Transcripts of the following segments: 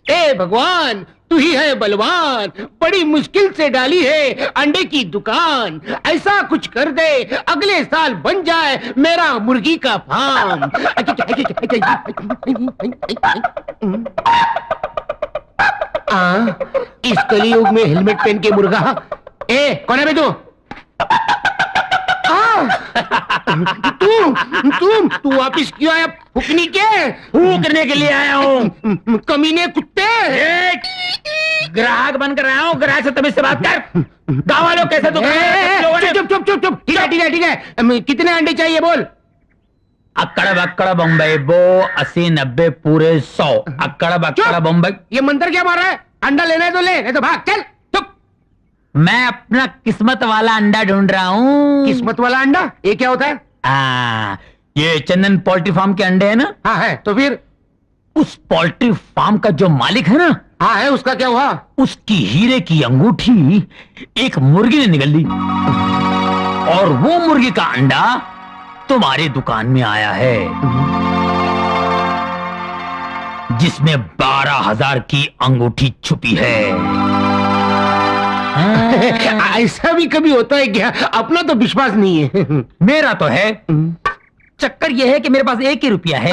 ए भगवान, तू ही है बलवान, बड़ी मुश्किल से डाली है अंडे की दुकान। ऐसा कुछ कर दे अगले साल बन जाए मेरा मुर्गी का फार्म। इस कलयुग में हेलमेट पहन के मुर्गा। कौन है बे तू? तू वापिस क्यों आया? फूकनी के फूकने के लिए आया हूँ। कमीने कुत्ते। ग्राहक बनकर आया हूँ, ग्राहक से तमीज से बात कर। गाँव वालों कैसे चुप चुप चुप चुप। ठीक है ठीक है ठीक है, कितने अंडे चाहिए बोल? अक्कड़ बक्कड़ बम्बई बो 80 90 पूरे 100। अक्कड़ बक्कड़ बम्बई। ये मंत्र क्या मार रहा है? अंडा लेना है तो ले, नहीं तो भाग चल। मैं अपना किस्मत वाला अंडा ढूंढ रहा हूँ। किस्मत वाला अंडा? ये क्या होता है? ये चंदन पोल्ट्री फार्म के अंडे है ना? हाँ है। तो फिर उस पोल्ट्री फार्म का जो मालिक है ना? हाँ है। उसका क्या हुआ? उसकी हीरे की अंगूठी एक मुर्गी ने निगल ली और वो मुर्गी का अंडा तुम्हारी दुकान में आया है, जिसमें 12,000 की अंगूठी छुपी है। ऐसा भी कभी होता है क्या? अपना तो विश्वास नहीं है। मेरा तो है। चक्कर यह है कि मेरे पास 1 ही रुपया है।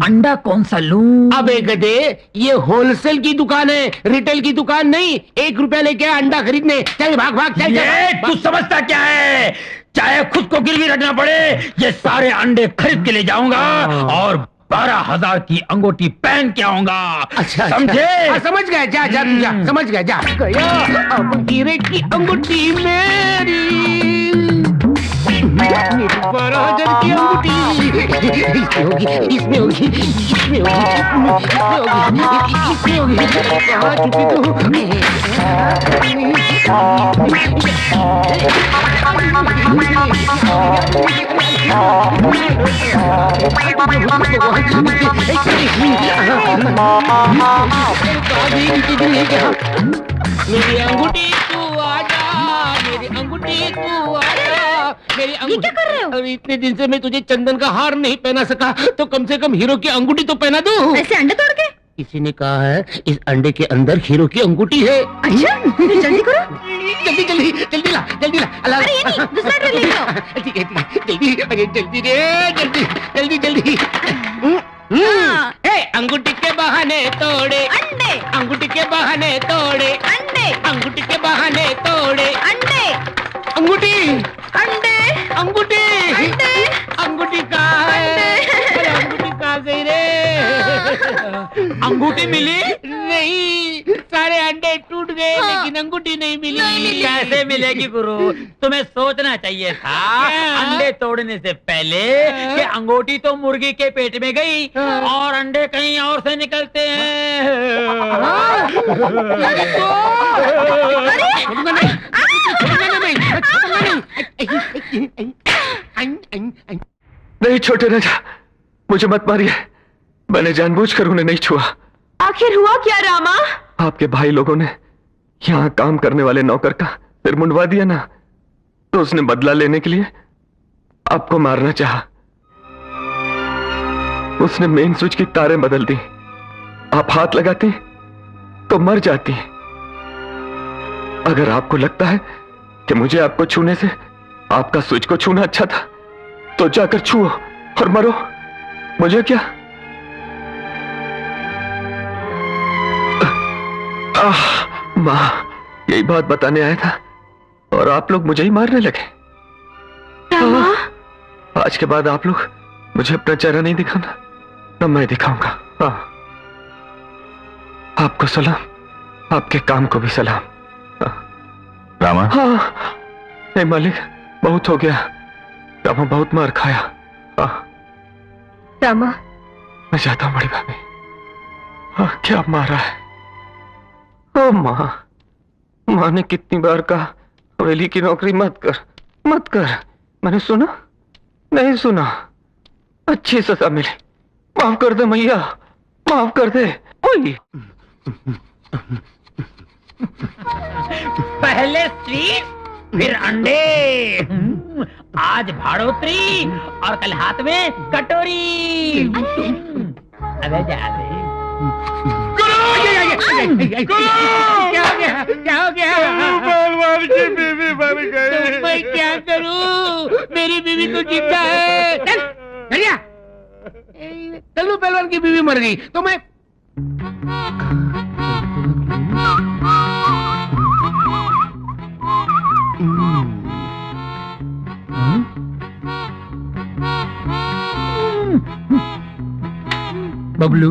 अंडा कौन सा लूं? अबे गधे, ये होलसेल की दुकान है, रिटेल की दुकान नहीं। 1 रुपया लेके अंडा खरीदने। चल भाग भाग चल। तू समझता क्या है? चाहे खुद को गिरवी रखना पड़े, ये सारे अंडे खरीद के ले जाऊंगा और 12,000 की अंगूठी पहन के आऊंगा। अच्छा समझे? समझ गया। जा जा तू जा, समझ गया। जा गया अब हीरे की अंगूठी मेरी 12,000 की अंगूठी। इसमें होगी, इसमें होगी, इसमें होगी। कहाँ छुपी मेरी अंगूठी तू आजा, मेरी अंगूठी तू आजा, मेरी अंगूठी। क्या कर रहे हो? अरे इतने दिन से मैं तुझे चंदन का हार नहीं पहना सका, तो कम से कम हीरो की अंगूठी तो पहना दूं। ऐसे अंडे तोड़ के? किसी ने कहा है इस अंडे के अंदर हीरो की अंगूठी है। अच्छा, फिर जल्दी करो। जल्दी जल्दी जल्दी ला, जल्दी ला। अरे ये नहीं, दूसरा ट्रेन ले लो। ठीक है जल्दी। अरे जल्दी रे, जल्दी जल्दी जल्दी। अंगूठी के बहाने तोड़े अंडे, अंगूठी के बहाने तोड़े अंडे, अंगूठी के बहाने तोड़े अंडे, अंगूठी, अंडे, अंगूठी, अंडे, अंगूठी कहाँ है? अरे अंगूठी कहाँ गई रे? अंगूठी मिली नहीं, सारे अंडे टूट गए, लेकिन अंगूठी नहीं मिली। कैसे मिलेगी गुरु? तुम्हें सोचना चाहिए था अंडे तोड़ने से पहले कि अंगूठी तो मुर्गी के पेट में गई और अंडे कहीं और से निकलते हैं। नहीं छोटे राजा, मुझे मत मारिए। मैंने जानबूझकर उन्हें नहीं छुआ। आखिर हुआ क्या रामा? आपके भाई लोगों ने यहाँ काम करने वाले नौकर का सिर मुंडवा दिया ना, तो उसने बदला लेने के लिए आपको मारना चाहा। उसने मेन स्विच की तारें बदल दी। आप हाथ लगाती तो मर जाती। अगर आपको लगता है कि मुझे आपको छूने से आपका स्विच को छूना अच्छा था, तो जाकर छुओ और मरो। मुझे क्या? मां, यही बात बताने आया था और आप लोग मुझे ही मारने लगे। आज के बाद आप लोग मुझे अपना चेहरा नहीं दिखाना, न मैं दिखाऊंगा। हाँ, आपको सलाम, आपके काम को भी सलाम। रामा? हाँ, नहीं मालिक, बहुत हो गया। रामा बहुत मार खाया। हाँ रामा, मैं जाता हूँ बड़ी भाभी। हाँ, क्या मारा है? ओ माँ, माँ ने कितनी बार कहा हवेली की नौकरी मत कर, मत कर। मैंने सुना? नहीं सुना। अच्छी सजा मिली। माफ कर दे मैया, माफ कर दे। ओए, पहले स्वीट फिर अंडे, आज भाड़ोत्री और कल हाथ में कटोरी। अबे जा गुरु क्या हो गया? क्या हो गया? पहलवान की बीवी मर गई। तो मैं क्या करूं? मेरी बीवी तो जिंदा है। चल भैया, कल्लू पहलवान की बीवी मर गई तो मैं बबलू,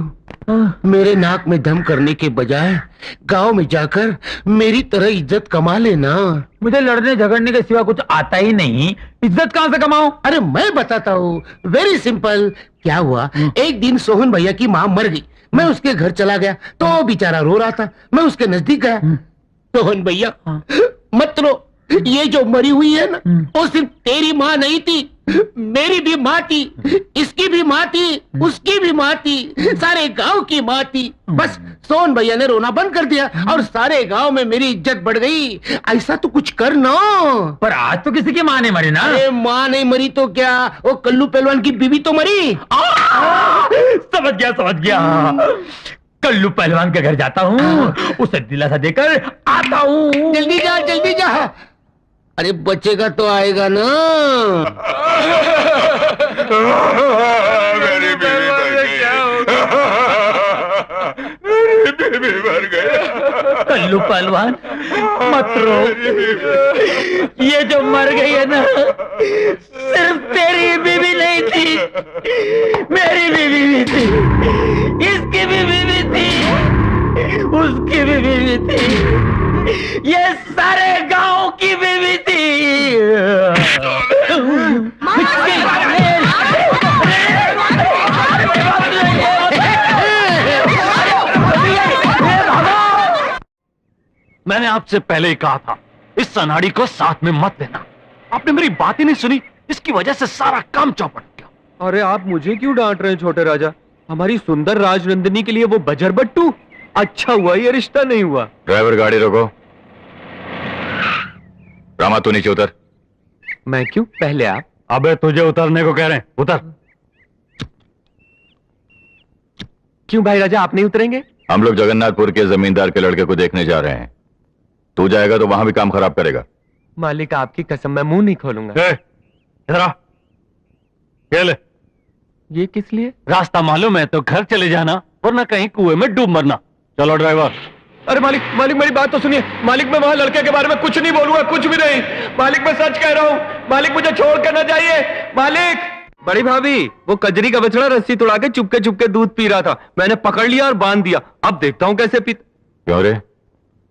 मेरे नाक में दम करने के बजाय गांव में जाकर मेरी तरह इज्जत कमा लेना। मुझे लड़ने झगड़ने के सिवा कुछ आता ही नहीं, इज्जत कहाँ से कमाऊं? अरे मैं बताता हूँ, वेरी सिंपल। क्या हुआ, एक दिन सोहन भैया की माँ मर गई। मैं उसके घर चला गया तो वो बेचारा रो रहा था। मैं उसके नजदीक गया। सोहन भैया मत रो, ये जो मरी हुई है ना, वो सिर्फ तेरी माँ नहीं थी, मेरी भी माँ थी, इसकी भी माँ थी, उसकी भी माँ थी, सारे गांव की माँ थी। बस सोहन भैया ने रोना बंद कर दिया और सारे गांव में मेरी इज्जत बढ़ गई। ऐसा तो कुछ कर ना। पर आज तो किसी की माँ नहीं मरी ना। अरे माँ नहीं मरी तो क्या, वो कल्लू पहलवान की बीवी तो मरी। समझ गया। कल्लू पहलवान के घर जाता हूँ, उसे दिलासा देकर आता हूँ। जल्दी जा। अरे बचेगा तो आएगा ना। मेरी बीवी मर गई। कल्लू पहलवान मत रो, ये जो मर गई है ना, सिर्फ तेरी बीवी नहीं थी, मेरी बीवी भी थी, इसकी भी बीवी थी, उसकी भी बीवी थी, ये सारे गांव की बीवी थी। मैंने आपसे पहले ही कहा था, इस सनाड़ी को साथ में मत लेना। आपने मेरी बात ही नहीं सुनी, इसकी वजह से सारा काम चौपट गया। अरे आप मुझे क्यों डांट रहे हैं छोटे राजा? हमारी सुंदर राजनंदिनी के लिए वो बजर बट्टू? अच्छा हुआ ये रिश्ता नहीं हुआ। ड्राइवर गाड़ी रोको। रामा तू नीचे उतर। मैं क्यों, पहले आप। अबे तुझे उतरने को कह रहे हैं, उतर। क्यों भाई राजा, आप नहीं उतरेंगे? हम लोग जगन्नाथपुर के जमींदार के लड़के को देखने जा रहे हैं। तू जाएगा तो वहां भी काम खराब करेगा। मालिक आपकी कसम, मैं मुंह नहीं खोलूंगा। इधर आ, ये ले। ये किस लिए? रास्ता मालूम है तो घर चले जाना, वरना कहीं कुएं में डूब मरना। चलो ड्राइवर। अरे मालिक मेरी बात तो सुनिए। मालिक मैं वहां लड़के के बारे में कुछ नहीं बोलूंगा, कुछ भी नहीं। मालिक मैं सच कह रहा हूँ। मालिक मुझे छोड़ कर ना जाइए। मालिक। बड़ी भाभी, वो कजरी का बछड़ा रस्सी तोड़ा के चुपके दूध पी रहा था। मैंने पकड़ लिया और बांध दिया। अब देखता हूँ कैसे पी। क्यों रे,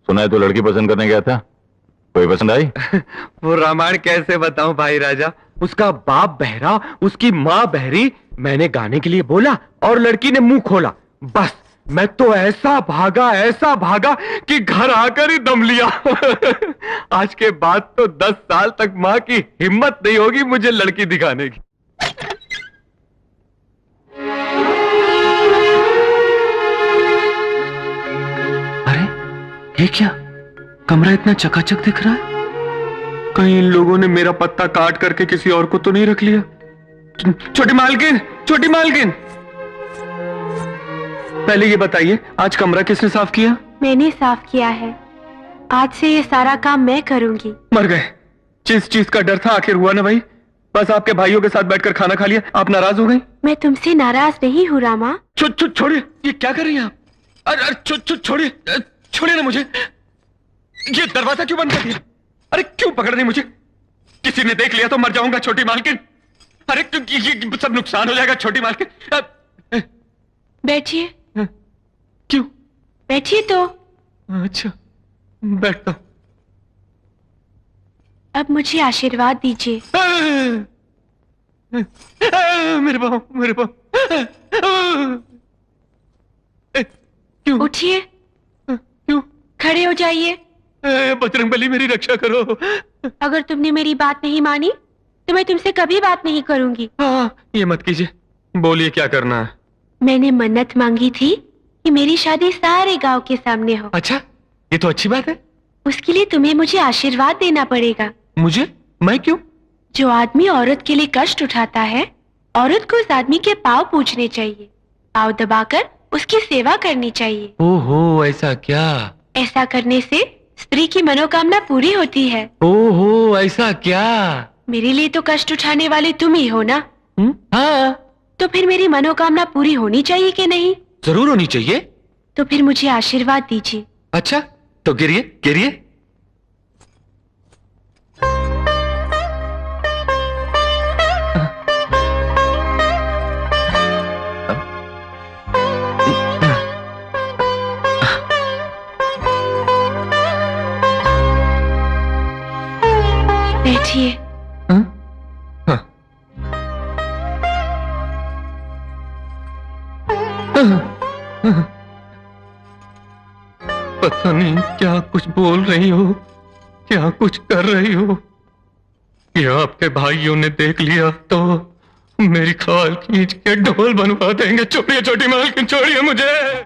सुना है तू लड़की पसंद करने गया था, कोई पसंद आई? वो रामायण कैसे बताऊं भाई राजा। उसका बाप बहरा, उसकी माँ बहरी। मैंने गाने के लिए बोला और लड़की ने मुंह खोला। बस मैं तो ऐसा भागा कि घर आकर ही दम लिया। आज के बाद तो 10 साल तक माँ की हिम्मत नहीं होगी मुझे लड़की दिखाने की। अरे ये क्या, कमरा इतना चकाचक दिख रहा है। कहीं इन लोगों ने मेरा पत्ता काट करके किसी और को तो नहीं रख लिया। छोटी मालकिन, पहले ये बताइए, आज कमरा किसने साफ किया? मैंने साफ किया है। आज से ये सारा काम मैं करूंगी। मर गए। जिस चीज का डर था आखिर हुआ ना भाई। बस आपके भाइयों के साथ बैठकर खाना खा लिया, आप नाराज हो गई? मैं तुमसे नाराज नहीं हूँ रामा। छोड़िए, ये क्या कर रही हैं आप? अरे छोड़िए ना मुझे। ये दरवाजा क्यों बंद कर दिया? अरे क्यों पकड़ रही मुझे? किसी ने देख लिया तो मर जाऊंगा छोटी मालकिन। अरे ये सब नुकसान हो जाएगा छोटी मालकिन। बैठिए। क्यों? बैठिए तो। अच्छा बैठता हूं। अब मुझे आशीर्वाद दीजिए। मेरे पाँव। क्यों? उठिए। क्यों? खड़े हो जाइए। बजरंगबली मेरी रक्षा करो। अगर तुमने मेरी बात नहीं मानी तो मैं तुमसे कभी बात नहीं करूंगी। हाँ, ये मत कीजिए। बोलिए क्या करना है? मैंने मन्नत मांगी थी कि मेरी शादी सारे गांव के सामने हो। अच्छा, ये तो अच्छी बात है। उसके लिए तुम्हें मुझे आशीर्वाद देना पड़ेगा। मुझे? मैं क्यों? जो आदमी औरत के लिए कष्ट उठाता है, औरत को उस आदमी के पाँव पूजने चाहिए। पाँव दबाकर उसकी सेवा करनी चाहिए। ओहो, ऐसा क्या? ऐसा करने से स्त्री की मनोकामना पूरी होती है। ओहो, ऐसा क्या? मेरे लिए तो कष्ट उठाने वाले तुम ही हो ना? हाँ, तो फिर मेरी मनोकामना पूरी होनी चाहिए कि नहीं? जरूर होनी चाहिए। तो फिर मुझे आशीर्वाद दीजिए। अच्छा, तो गिरिए गिरिए। बैठिए। पता नहीं क्या कुछ बोल रही हो, क्या कुछ कर रही हो। ये आपके भाइयों ने देख लिया तो मेरी खाल खींच के ढोल बनवा देंगे। छोड़िए छोटी मालकिन, छोड़िए मुझे।